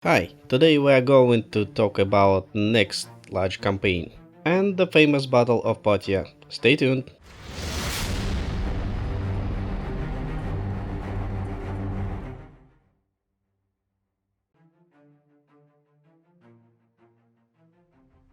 Hi, today we are going to talk about next large campaign and the famous Battle of Poitiers. Stay tuned.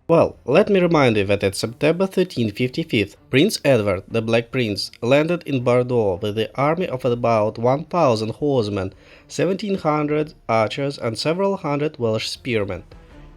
Well, let me remind you that at September 1355, Prince Edward, the Black Prince, landed in Bordeaux with an army of about 1,000 horsemen, 1,700 archers, and several hundred Welsh spearmen.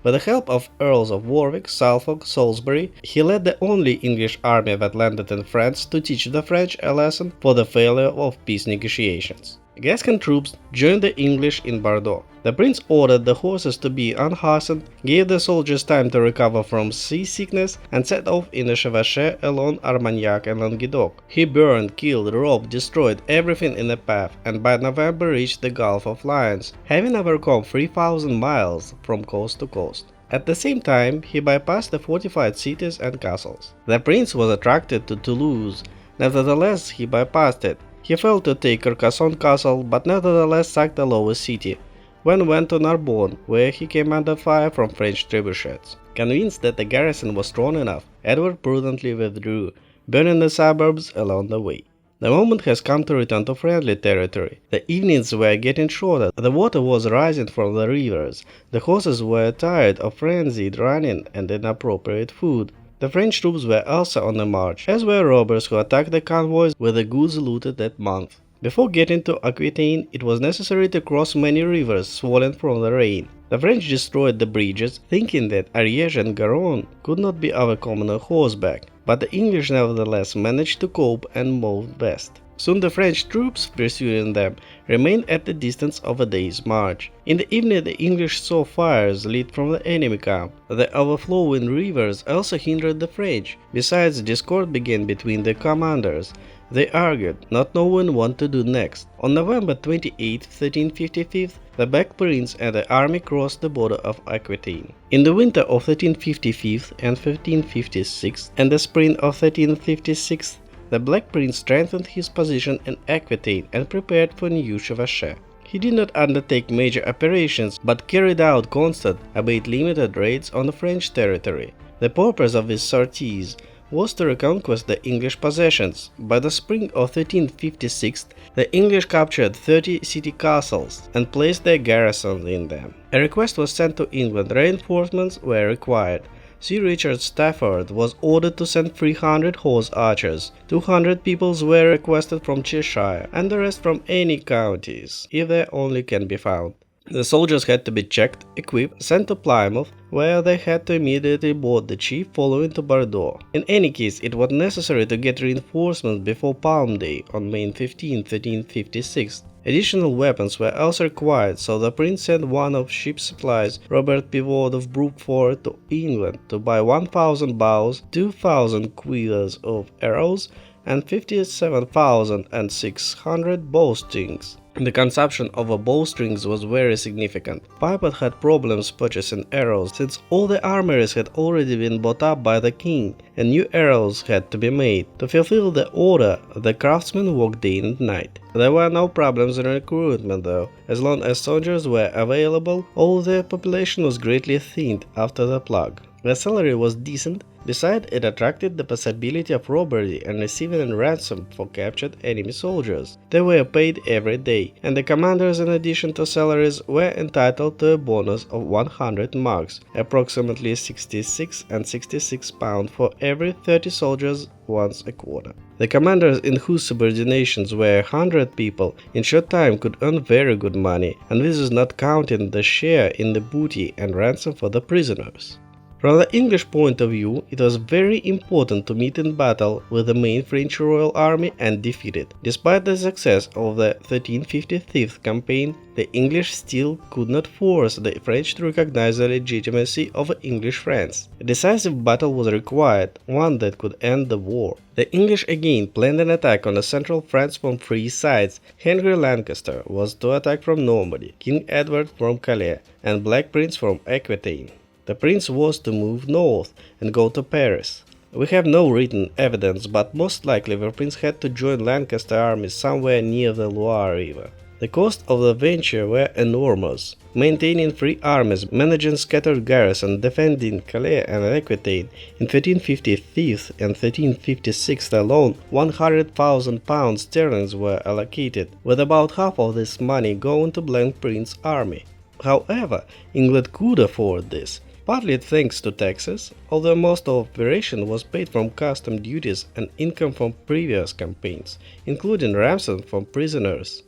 With the help of Earls of Warwick, Suffolk, Salisbury, he led the only English army that landed in France to teach the French a lesson for the failure of peace negotiations. Gascon troops joined the English in Bordeaux. The prince ordered the horses to be unharnessed, gave the soldiers time to recover from seasickness, and set off in a chevauchée along Armagnac and Languedoc. He burned, killed, robbed, destroyed everything in the path, and by November reached the Gulf of Lions, having overcome 3,000 miles from coast to coast. At the same time, he bypassed the fortified cities and castles. The prince was attracted to Toulouse. Nevertheless, he bypassed it. He failed to take Carcassonne Castle, but nevertheless sacked the lower city, then went to Narbonne, where he came under fire from French trebuchets. Convinced that the garrison was strong enough, Edward prudently withdrew, burning the suburbs along the way. The moment has come to return to friendly territory. The evenings were getting shorter, the water was rising from the rivers, the horses were tired of frenzied running and inappropriate food. The French troops were also on the march, as were robbers who attacked the convoys with the goods looted that month. Before getting to Aquitaine, it was necessary to cross many rivers swollen from the rain. The French destroyed the bridges, thinking that Ariège and Garonne could not be overcome on horseback, but the English nevertheless managed to cope and moved west. Soon the French troops pursuing them remained at the distance of a day's march. In the evening the English saw fires lit from the enemy camp. The overflowing rivers also hindered the French. Besides, discord began between the commanders. They argued, not knowing what to do next. On November 28, 1355, the Black Prince and the army crossed the border of Aquitaine. In the winter of 1355 and 1356 and the spring of 1356, the Black Prince strengthened his position in Aquitaine and prepared for new chevauchée. He did not undertake major operations, but carried out constant, albeit limited raids on the French territory. The purpose of these sorties was to reconquest the English possessions. By the spring of 1356, the English captured 30 city castles and placed their garrisons in them. A request was sent to England. Reinforcements were required. Sir Richard Stafford was ordered to send 300 horse archers, 200 people were requested from Cheshire, and the rest from any counties, if they only can be found. The soldiers had to be checked, equipped, sent to Plymouth, where they had to immediately board the ship following to Bordeaux. In any case, it was necessary to get reinforcements before Palm Day on May 15, 1356. Additional weapons were also required, so the prince sent one of ship's supplies, Robert Pivot of Brookford, to England to buy 1,000 bows, 2,000 quivers of arrows, and 57,600 bowstrings. The consumption of bowstrings was very significant. Pipot had problems purchasing arrows, since all the armories had already been bought up by the king, and new arrows had to be made. To fulfill the order, the craftsmen worked day and night. There were no problems in recruitment though. As long as soldiers were available, all the population was greatly thinned after the plague. The salary was decent. Besides, it attracted the possibility of robbery and receiving a ransom for captured enemy soldiers. They were paid every day, and the commanders, in addition to salaries, were entitled to a bonus of 100 marks, approximately 66 and 66 pounds for every 30 soldiers once a quarter. The commanders, in whose subordinations were 100 people, in short time could earn very good money, and this is not counting the share in the booty and ransom for the prisoners. From the English point of view, it was very important to meet in battle with the main French royal army and defeat it. Despite the success of the 1355 campaign, the English still could not force the French to recognize the legitimacy of English France. A decisive battle was required, one that could end the war. The English again planned an attack on the central France from three sides. Henry Lancaster was to attack from Normandy, King Edward from Calais, and Black Prince from Aquitaine. The prince was to move north and go to Paris. We have no written evidence, but most likely the prince had to join Lancaster armies somewhere near the Loire River. The costs of the venture were enormous. Maintaining 3 armies, managing scattered garrisons, defending Calais and Aquitaine in 1355 and 1356 alone, £100,000 sterling were allocated, with about half of this money going to Black Prince's army. However, England could afford this, partly thanks to taxes, although most of the operation was paid from custom duties and income from previous campaigns, including ransom from prisoners.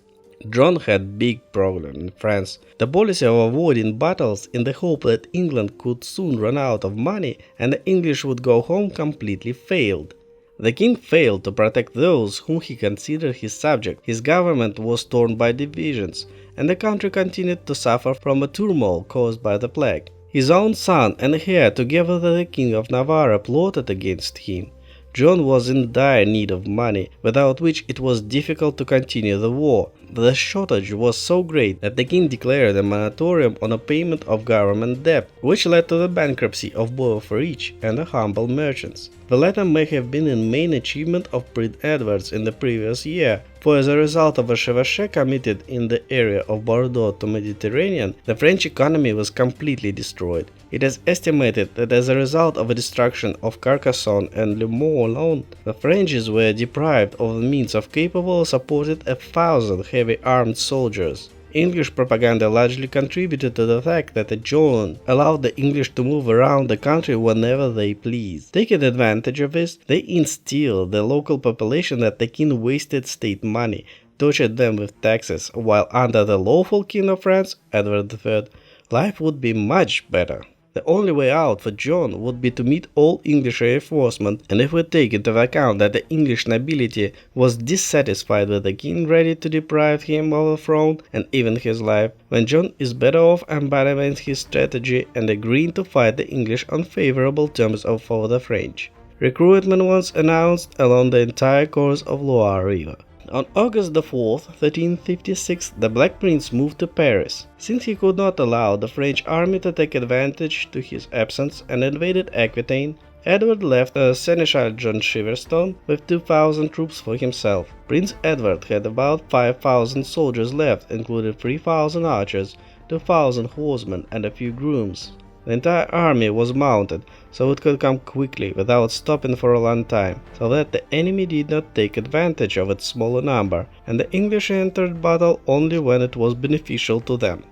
John had big problems in France. The policy of avoiding battles in the hope that England could soon run out of money and the English would go home completely failed. The king failed to protect those whom he considered his subjects, his government was torn by divisions, and the country continued to suffer from a turmoil caused by the plague. His own son and heir, together with the King of Navarre, plotted against him. John was in dire need of money, without which it was difficult to continue the war. The shortage was so great that the king declared a moratorium on a payment of government debt, which led to the bankruptcy of both rich and humble merchants. The latter may have been the main achievement of Prince Edward in the previous year, for as a result of a chevauchée committed in the area of Bordeaux to Mediterranean, the French economy was completely destroyed. It is estimated that as a result of the destruction of Carcassonne and Le Mans alone, the French were deprived of the means of capable supporting 1,000 heavy armed soldiers. English propaganda largely contributed to the fact that John allowed the English to move around the country whenever they pleased. Taking advantage of this, they instilled the local population that the king wasted state money, tortured them with taxes, while under the lawful king of France, Edward III, life would be much better. The only way out for John would be to meet all English reinforcements, and if we take into account that the English nobility was dissatisfied with the king, ready to deprive him of the throne and even his life, then John is better off abandoning his strategy and agreeing to fight the English on favorable terms for the French. Recruitment was announced along the entire course of Loire River. On August 4, 1356, the Black Prince moved to Paris. Since he could not allow the French army to take advantage to his absence and invaded Aquitaine, Edward left Seneschal John Shiverstone with 2,000 troops for himself. Prince Edward had about 5,000 soldiers left, including 3,000 archers, 2,000 horsemen, and a few grooms. The entire army was mounted, so it could come quickly without stopping for a long time, so that the enemy did not take advantage of its smaller number, and the English entered battle only when it was beneficial to them.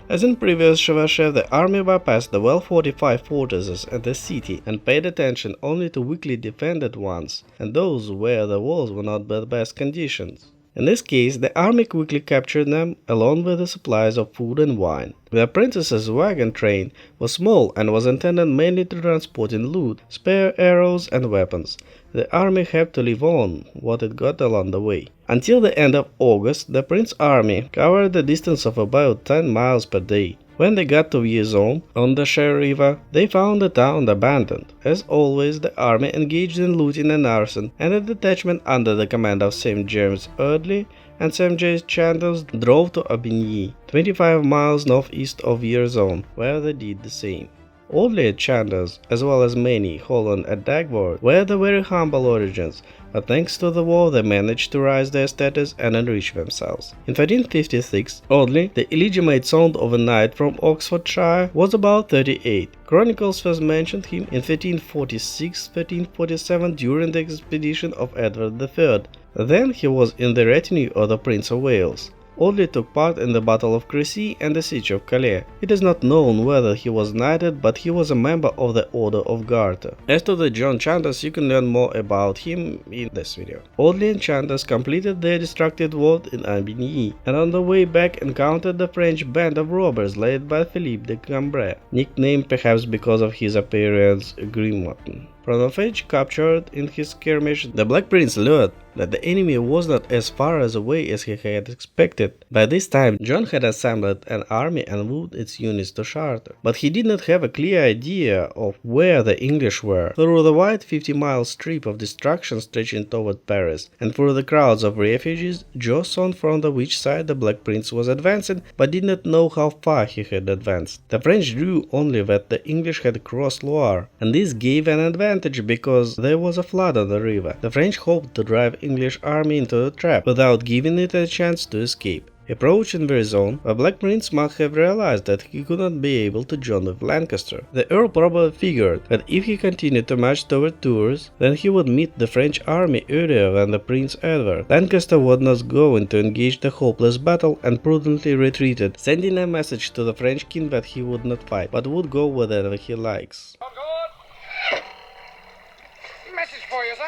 As in previous chevauchées, the army bypassed the well-fortified fortresses and the city and paid attention only to weakly defended ones, and those where the walls were not in the best conditions. In this case, the army quickly captured them, along with the supplies of food and wine. The princess's wagon train was small and was intended mainly to transporting loot, spare arrows and weapons. The army had to live on what it got along the way. Until the end of August, the prince's army covered a distance of about 10 miles per day. When they got to Vierzon, on the Cher River, they found the town abandoned. As always, the army engaged in looting and arson, and a detachment under the command of St. James Eardley and St. James Chandos drove to Aubigny, 25 miles northeast of Vierzon, where they did the same. Audley and Chandos, as well as many, Holland and Dagworth, were the very humble origins, but thanks to the war they managed to rise their status and enrich themselves. In 1356, Audley, the illegitimate son of a knight from Oxfordshire, was about 38. Chronicles first mentioned him in 1346-1347 during the expedition of Edward III. Then he was in the retinue of the Prince of Wales. Audley took part in the Battle of Crécy and the Siege of Calais. It is not known whether he was knighted, but he was a member of the Order of Garter. As to the John Chandos, you can learn more about him in this video. Audley and Chandos completed their distracted war in Aubigny, and on the way back encountered the French band of robbers led by Philippe de Cambrai, nicknamed perhaps because of his appearance Grimorton. From the French captured in his skirmish, the Black Prince learned that the enemy was not as far away as he had expected. By this time, John had assembled an army and moved its units to Chartres, but he did not have a clear idea of where the English were. Through the wide 50-mile strip of destruction stretching toward Paris, and through the crowds of refugees, John saw from which side the Black Prince was advancing, but did not know how far he had advanced. The French knew only that the English had crossed Loire, and this gave an advantage because there was a flood on the river. The French hoped to drive English army into a trap without giving it a chance to escape. Approaching their zone, the Black Prince must have realized that he could not be able to join with Lancaster. The Earl probably figured that if he continued to march toward Tours, then he would meet the French army earlier than the Prince Edward. Lancaster was not going to engage the hopeless battle and prudently retreated, sending a message to the French king that he would not fight, but would go wherever he likes. Message for you, sir.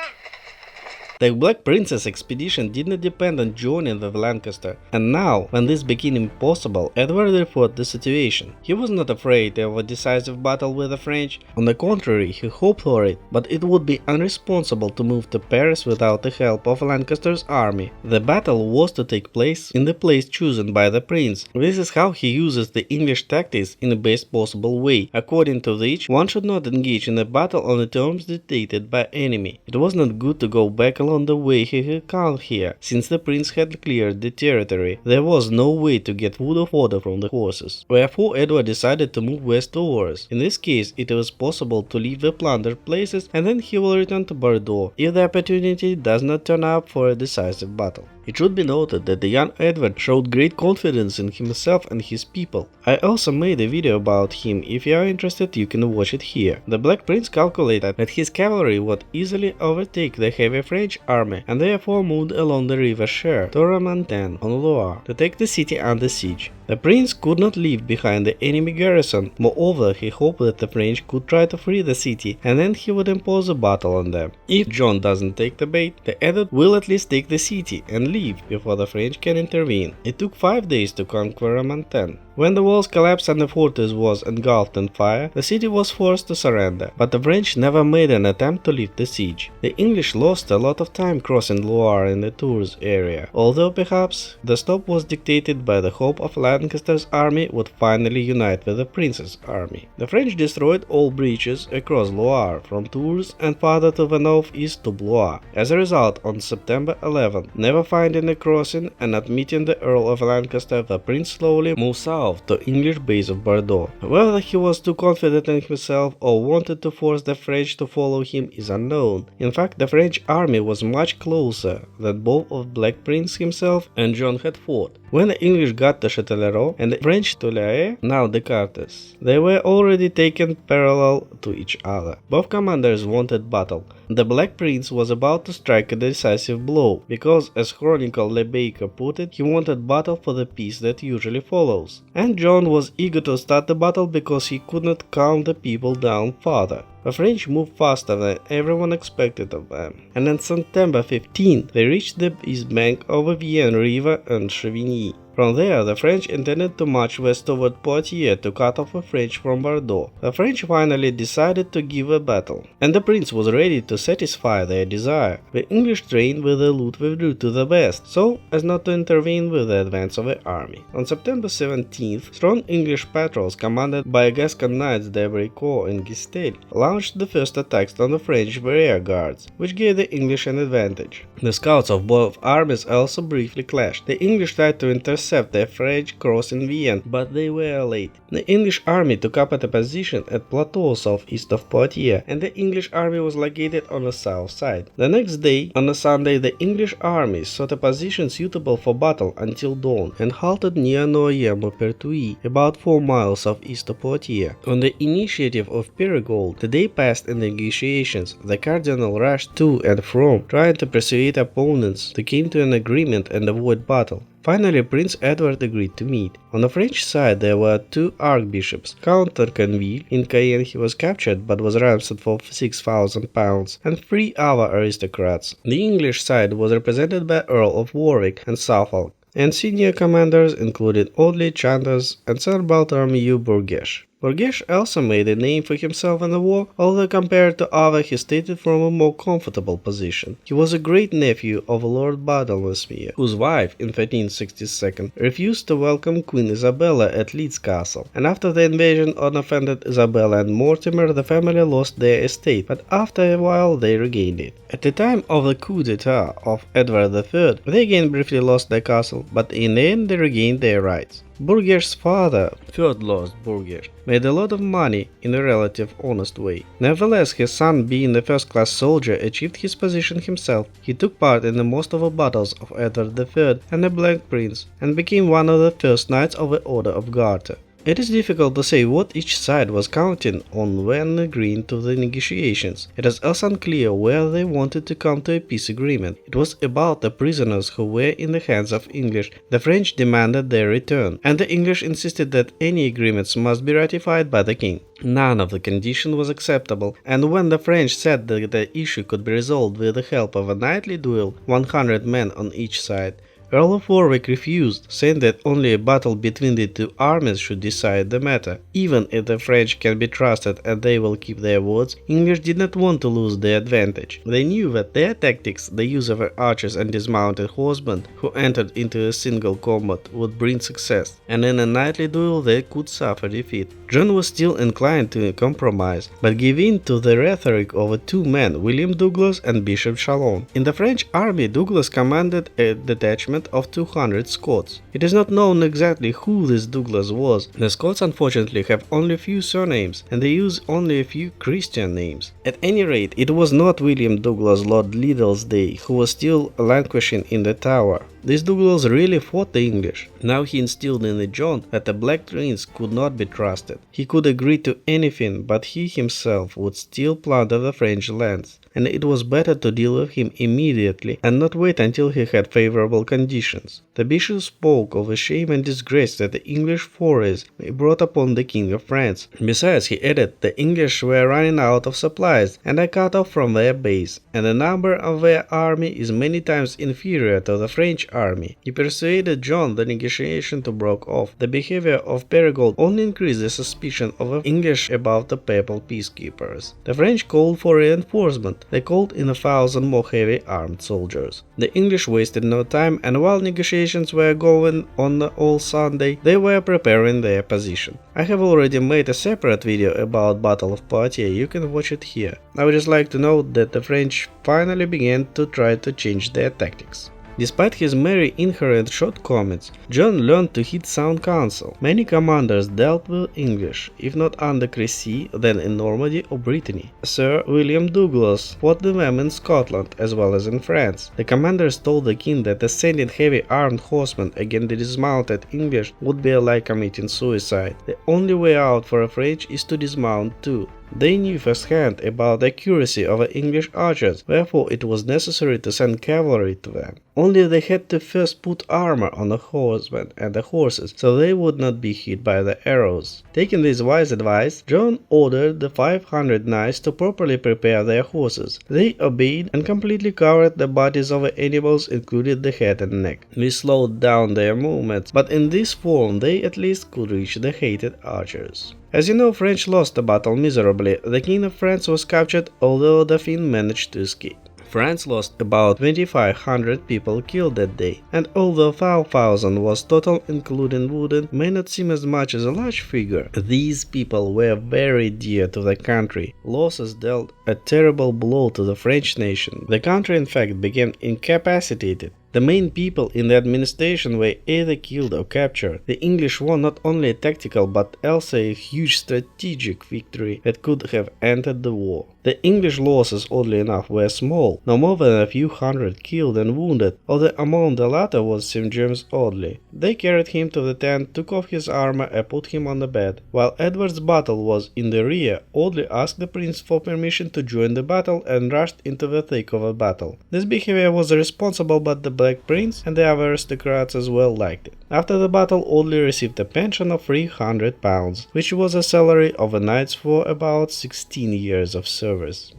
The Black Prince's expedition did not depend on joining with Lancaster, and now, when this became impossible, Edward refought the situation. He was not afraid of a decisive battle with the French. On the contrary, he hoped for it, but it would be unresponsible to move to Paris without the help of Lancaster's army. The battle was to take place in the place chosen by the prince. This is how he uses the English tactics in the best possible way, according to which one should not engage in a battle on the terms dictated by enemy. It was not good to go back along the way he had come here, since the prince had cleared the territory. There was no way to get wood or fodder from the horses. Wherefore Edward decided to move westwards. In this case, it was possible to leave the plundered places and then he will return to Bordeaux if the opportunity does not turn up for a decisive battle. It should be noted that the young Edward showed great confidence in himself and his people. I also made a video about him. If you are interested, you can watch it here. The Black Prince calculated that his cavalry would easily overtake the heavy French army and therefore moved along the river Cher to Romantin on Loire to take the city under siege. The prince could not leave behind the enemy garrison. Moreover, he hoped that the French could try to free the city and then he would impose a battle on them. If John doesn't take the bait, the Edward will at least take the city and leave before the French can intervene. It took 5 days to conquer Romantin. When the walls collapsed and the fortress was engulfed in fire, the city was forced to surrender, but the French never made an attempt to lift the siege. The English lost a lot of time crossing Loire in the Tours area, although perhaps the stop was dictated by the hope of Lancaster's army would finally unite with the prince's army. The French destroyed all breaches across Loire, from Tours and farther to the northeast to Blois. As a result, on September 11, never finding a crossing and not meeting the Earl of Lancaster, the prince slowly moved south to English base of Bordeaux. Whether he was too confident in himself or wanted to force the French to follow him is unknown. In fact, the French army was much closer than both of Black Prince himself and John had fought. When the English got to Châtellerault and the French to Lae, now Descartes, they were already taken parallel to each other. Both commanders wanted battle. The Black Prince was about to strike a decisive blow, because, as Chronicle Le Baker put it, he wanted battle for the peace that usually follows. And John was eager to start the battle because he could not calm the people down further. The French moved faster than everyone expected of them, and on September 15 they reached the east bank of the Vienne River and Chevigny. From there, the French intended to march west toward Poitiers to cut off the French from Bordeaux. The French finally decided to give a battle, and the prince was ready to satisfy their desire. The English train with the loot withdrew to the west, so as not to intervene with the advance of the army. On September 17th, strong English patrols commanded by Gascon knights de Brécourt and Gistel launched the first attacks on the French rear guards, which gave the English an advantage. The scouts of both armies also briefly clashed. The English tried to intercept the French crossing Vienne, but they were late. The English army took up a position at Plateau southeast of Poitiers, and the English army was located on the south side. The next day, on a Sunday, the English army sought a position suitable for battle until dawn and halted near Noyers-Maupertuis, about 4 miles southeast of Poitiers. On the initiative of Périgold, the day passed in negotiations. The cardinal rushed to and from, trying to persuade opponents to come to an agreement and avoid battle. Finally, Prince Edward agreed to meet. On the French side there were 2 archbishops. Count Tocqueville in Cayenne he was captured but was ransomed for £6,000, and 3 other aristocrats. The English side was represented by Earl of Warwick and Suffolk, and senior commanders included Audley, Chandos, and Sir Bartholomew Bourgesh. Bourgesh also made a name for himself in the war, although compared to others he stated from a more comfortable position. He was a great-nephew of Lord Badlesmere, whose wife, in 1362, refused to welcome Queen Isabella at Leeds Castle, and after the invasion unoffended Isabella and Mortimer, the family lost their estate, but after a while they regained it. At the time of the coup d'etat of Edward III, they again briefly lost their castle, but in the end they regained their rights. Burger's father, third Lord Burger, made a lot of money in a relative honest way. Nevertheless, his son, being a first-class soldier, achieved his position himself. He took part in the most of the battles of Edward III and the Black Prince, and became one of the first knights of the Order of Garter. It is difficult to say what each side was counting on when agreeing to the negotiations. It is also unclear where they wanted to come to a peace agreement. It was about the prisoners who were in the hands of English. The French demanded their return, and the English insisted that any agreements must be ratified by the king. None of the conditions was acceptable, and when the French said that the issue could be resolved with the help of a knightly duel, 100 men on each side, Earl of Warwick refused, saying that only a battle between the two armies should decide the matter. Even if the French can be trusted and they will keep their words, English did not want to lose the advantage. They knew that their tactics, the use of archers and dismounted horsemen who entered into a single combat, would bring success, and in a knightly duel they could suffer defeat. John was still inclined to compromise, but gave in to the rhetoric of two men, William Douglas and Bishop Chalon. In the French army, Douglas commanded a detachment of 200 Scots. It is not known exactly who this Douglas was. The Scots unfortunately have only a few surnames, and they use only a few Christian names. At any rate, it was not William Douglas Lord Liddesdale who was still languishing in the Tower. This Douglas really fought the English. Now he instilled in the John that the Black Prince could not be trusted. He could agree to anything, but he himself would still plunder the French lands, and it was better to deal with him immediately and not wait until he had favorable conditions. The bishop spoke of the shame and disgrace that the English forays brought upon the King of France. Besides, he added, the English were running out of supplies and are cut off from their base, and the number of their army is many times inferior to the French army. He persuaded John the negotiation to break off. The behavior of Perigold only increased the suspicion of the English about the papal peacekeepers. The French called for reinforcement. They called in 1,000 more heavy armed soldiers. The English wasted no time, and while negotiations were going on all Sunday, they were preparing their position. I have already made a separate video about Battle of Poitiers, you can watch it here. I would just like to note that the French finally began to try to change their tactics. Despite his many inherent shortcomings, John learned to heed sound counsel. Many commanders dealt with English, if not under Crecy, then in Normandy or Brittany. Sir William Douglas fought them in Scotland as well as in France. The commanders told the king that sending heavy armed horsemen against the dismounted English would be like committing suicide. The only way out for the French is to dismount too. They knew firsthand about the accuracy of the English archers, wherefore it was necessary to send cavalry to them. Only they had to first put armor on the horsemen and the horses, so they would not be hit by the arrows. Taking this wise advice, John ordered the 500 knights to properly prepare their horses. They obeyed and completely covered the bodies of the animals, including the head and neck. This slowed down their movements, but in this form they at least could reach the hated archers. As you know, French lost the battle miserably. The King of France was captured, although Dauphin managed to escape. France lost about 2,500 people killed that day, and although 5,000 was total including wounded, may not seem as much as a large figure. These people were very dear to the country. Losses dealt a terrible blow to the French nation. The country in fact became incapacitated. The main people in the administration were either killed or captured. The English won not only a tactical but also a huge strategic victory that could have ended the war. The English losses, oddly enough, were small, no more than a few hundred killed and wounded, although among the latter was St. James Audley. They carried him to the tent, took off his armor and put him on the bed. While Edward's battle was in the rear, Audley asked the prince for permission to join the battle and rushed into the thick of the battle. This behavior was responsible, but the Black Prince and the other aristocrats as well liked it. After the battle, Audley received a pension of £300, which was a salary of a knight's for about 16 years of service.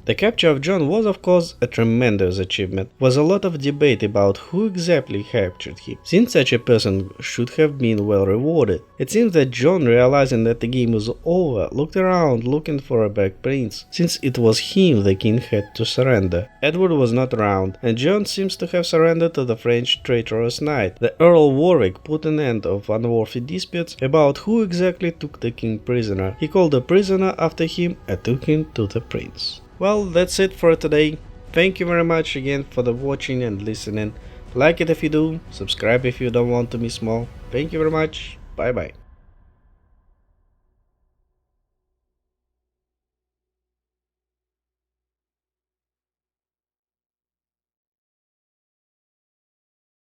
The capture of John was of course a tremendous achievement. There was a lot of debate about who exactly captured him, since such a person should have been well rewarded. It seems that John, realizing that the game was over, looked around looking for a Black Prince, since it was him the king had to surrender. Edward was not around, and John seems to have surrendered to the French traitorous knight. The Earl of Warwick put an end of unworthy disputes about who exactly took the king prisoner. He called the prisoner after him and took him to the prince. Well, that's it for today. Thank you very much again for the watching and listening. Like it if you do, subscribe if you don't want to miss more. Thank you very much. Bye bye.